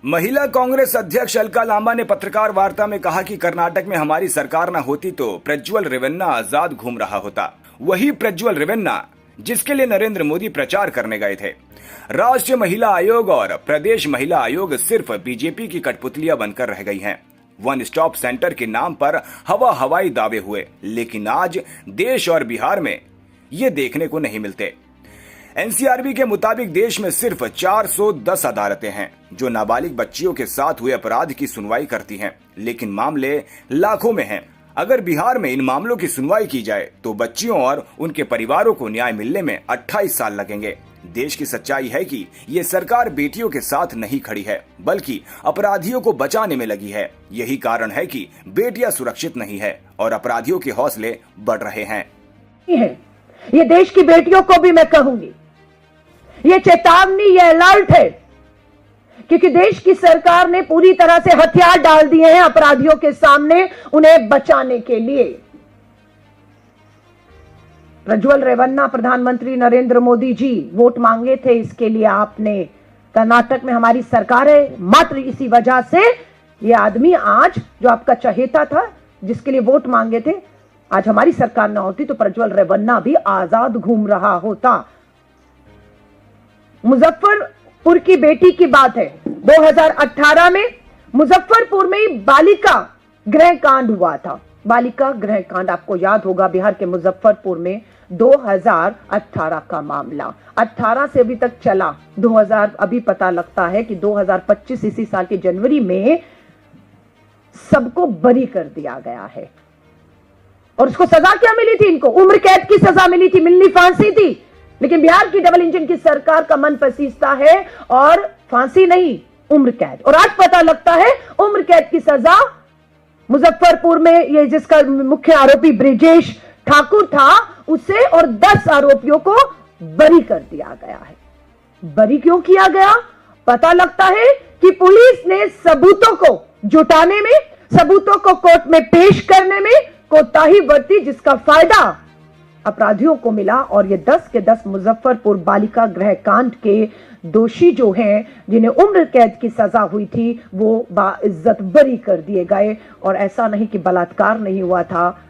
महिला कांग्रेस अध्यक्ष अलका लांबा ने पत्रकार वार्ता में कहा कि कर्नाटक में हमारी सरकार न होती तो प्रज्वल रेवन्ना आजाद घूम रहा होता। वही प्रज्वल रेवन्ना जिसके लिए नरेंद्र मोदी प्रचार करने गए थे। राष्ट्रीय महिला आयोग और प्रदेश महिला आयोग सिर्फ बीजेपी की कठपुतलियां बनकर रह गई हैं। वन स्टॉप सेंटर के नाम पर हवाई दावे हुए, लेकिन आज देश और बिहार में ये देखने को नहीं मिलते। एनसीआरबी के मुताबिक देश में सिर्फ 410 अदालतें हैं जो नाबालिग बच्चियों के साथ हुए अपराध की सुनवाई करती हैं, लेकिन मामले लाखों में हैं। अगर बिहार में इन मामलों की सुनवाई की जाए तो बच्चियों और उनके परिवारों को न्याय मिलने में 28 साल लगेंगे। देश की सच्चाई है कि ये सरकार बेटियों के साथ नहीं खड़ी है, बल्कि अपराधियों को बचाने में लगी है। यही कारण है कि बेटियां सुरक्षित नहीं है और अपराधियों के हौसले बढ़ रहे हैं। ये देश की बेटियों को भी मैं कहूंगी, ये चेतावनी, ये अलर्ट है, क्योंकि देश की सरकार ने पूरी तरह से हथियार डाल दिए हैं अपराधियों के सामने उन्हें बचाने के लिए। प्रज्वल रेवन्ना, प्रधानमंत्री नरेंद्र मोदी जी वोट मांगे थे, इसके लिए आपने, कर्नाटक में हमारी सरकार है, मात्र इसी वजह से ये आदमी आज जो आपका चहेता था, जिसके लिए वोट मांगे थे, आज हमारी सरकार ना होती तो प्रज्वल रेवन्ना भी आजाद घूम रहा होता। मुजफ्फरपुर की बेटी की बात है। 2018 में मुजफ्फरपुर में ही बालिका गृह कांड हुआ था। बालिका गृह कांड आपको याद होगा, बिहार के मुजफ्फरपुर में 2018 का मामला, 18 से अभी तक चला, 2000 अभी पता लगता है कि 2025 इसी साल के जनवरी में सबको बरी कर दिया गया है। और उसको सजा क्या मिली थी? इनको उम्र कैद की सजा मिली थी, मिलनी फांसी थी। लेकिन बिहार की डबल इंजन की सरकार का मन पसीजता है और फांसी नहीं, उम्र कैद। और आज पता लगता है उम्र कैद की सजा मुजफ्फरपुर में, ये जिसका मुख्य आरोपी ब्रिजेश ठाकुर था, उसे और 10 आरोपियों को बरी कर दिया गया है। बरी क्यों किया गया? पता लगता है कि पुलिस ने सबूतों को जुटाने में, सबूतों को कोर्ट में पेश करने में कोताही बरती, जिसका फायदा अपराधियों को मिला। और ये 10 के 10 मुजफ्फरपुर बालिका गृह कांड के दोषी जो हैं, जिन्हें उम्र कैद की सजा हुई थी, वो बाइज्जत बरी कर दिए गए। और ऐसा नहीं कि बलात्कार नहीं हुआ था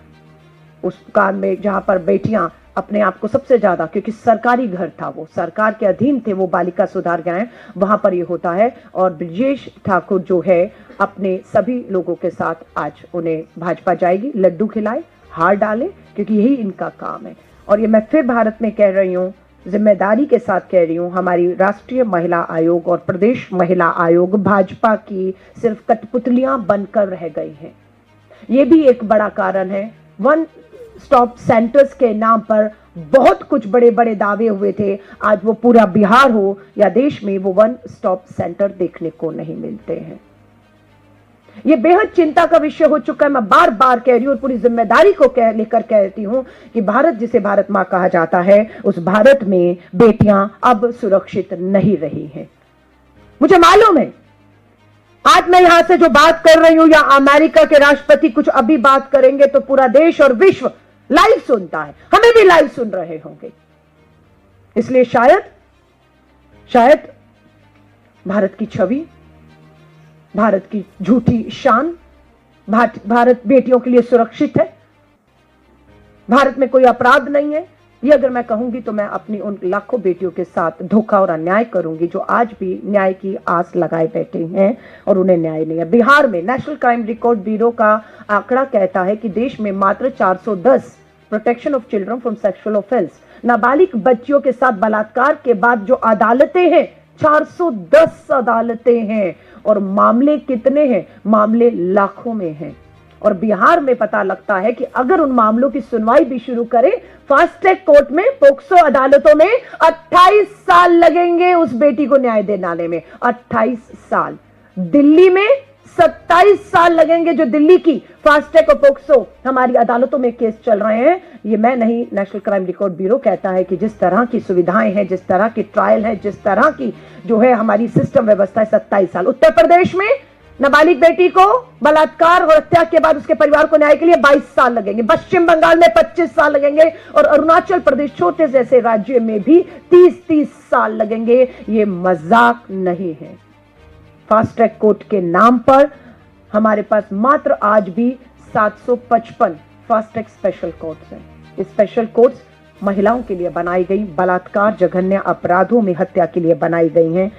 उस कांड में, जहां पर बेटियां अपने आप को सबसे ज्यादा, क्योंकि सरकारी घर था, वो सरकार के अधीन थे, वो बालिका सुधार गृह, वहां पर ये होता है। और ब्रजेश ठाकुर जो है, अपने सभी लोगों के साथ आज उन्हें भाजपा जाएगी, लड्डू खिलाए, हार डाले, क्योंकि यही इनका काम है। और ये मैं फिर भारत में कह रही हूँ, जिम्मेदारी के साथ कह रही हूँ, हमारी राष्ट्रीय महिला आयोग और प्रदेश महिला आयोग भाजपा की सिर्फ कठपुतलियां बनकर रह गई हैं। ये भी एक बड़ा कारण है। वन स्टॉप सेंटर्स के नाम पर बहुत कुछ बड़े बड़े दावे हुए थे, आज वो पूरा बिहार हो या देश में, वो वन स्टॉप सेंटर देखने को नहीं मिलते हैं। ये बेहद चिंता का विषय हो चुका है। मैं बार बार कह रही हूं और पूरी जिम्मेदारी को लेकर कहती हूं कि भारत, जिसे भारत मां कहा जाता है, उस भारत में बेटियां अब सुरक्षित नहीं रही हैं। मुझे मालूम है आज मैं यहां से जो बात कर रही हूं, या अमेरिका के राष्ट्रपति कुछ अभी बात करेंगे तो पूरा देश और विश्व लाइव सुनता है, हमें भी लाइव सुन रहे होंगे। इसलिए शायद भारत की छवि, भारत की झूठी शान, भारत बेटियों के लिए सुरक्षित है, भारत में कोई अपराध नहीं है, ये अगर मैं कहूंगी तो मैं अपनी उन लाखों बेटियों के साथ धोखा और अन्याय करूंगी जो आज भी न्याय की आस लगाए बैठे हैं और उन्हें न्याय नहीं है। बिहार में नेशनल क्राइम रिकॉर्ड ब्यूरो का आंकड़ा कहता है कि देश में मात्र 410 protection of children from sexual offence, नाबालिग बच्चियों के साथ बलात्कार के बाद जो अदालतें हैं, 410 अदालतें हैं। और मामले कितने हैं? मामले लाखों में हैं। और बिहार में पता लगता है कि अगर उन मामलों की सुनवाई भी शुरू करें फास्ट ट्रैक कोर्ट में, पोक्सो अदालतों में, 28 साल लगेंगे उस बेटी को न्याय दिलाने में, 28 साल। दिल्ली में 27 साल लगेंगे, जो दिल्ली की फास्ट ट्रैक और पोक्सो हमारी अदालतों में केस चल रहे हैं। ये मैं नहीं, नेशनल क्राइम रिकॉर्ड ब्यूरो कहता है कि जिस तरह की सुविधाएं हैं, जिस तरह की ट्रायल है, जिस तरह की जो है हमारी सिस्टम व्यवस्था है, 27 साल। उत्तर प्रदेश में नाबालिग बेटी को बलात्कार और हत्या के बाद उसके परिवार को न्याय के लिए 22 साल लगेंगे। पश्चिम बंगाल में 25 साल लगेंगे और अरुणाचल प्रदेश, छोटे जैसे राज्य में भी 30-30 साल लगेंगे। ये मजाक नहीं है। फास्ट ट्रैक कोर्ट के नाम पर हमारे पास मात्र आज भी 755 फास्ट ट्रैक स्पेशल कोर्ट्स हैं। ये स्पेशल कोर्ट्स महिलाओं के लिए बनाई गई, बलात्कार, जघन्य अपराधों में हत्या के लिए बनाई गई हैं।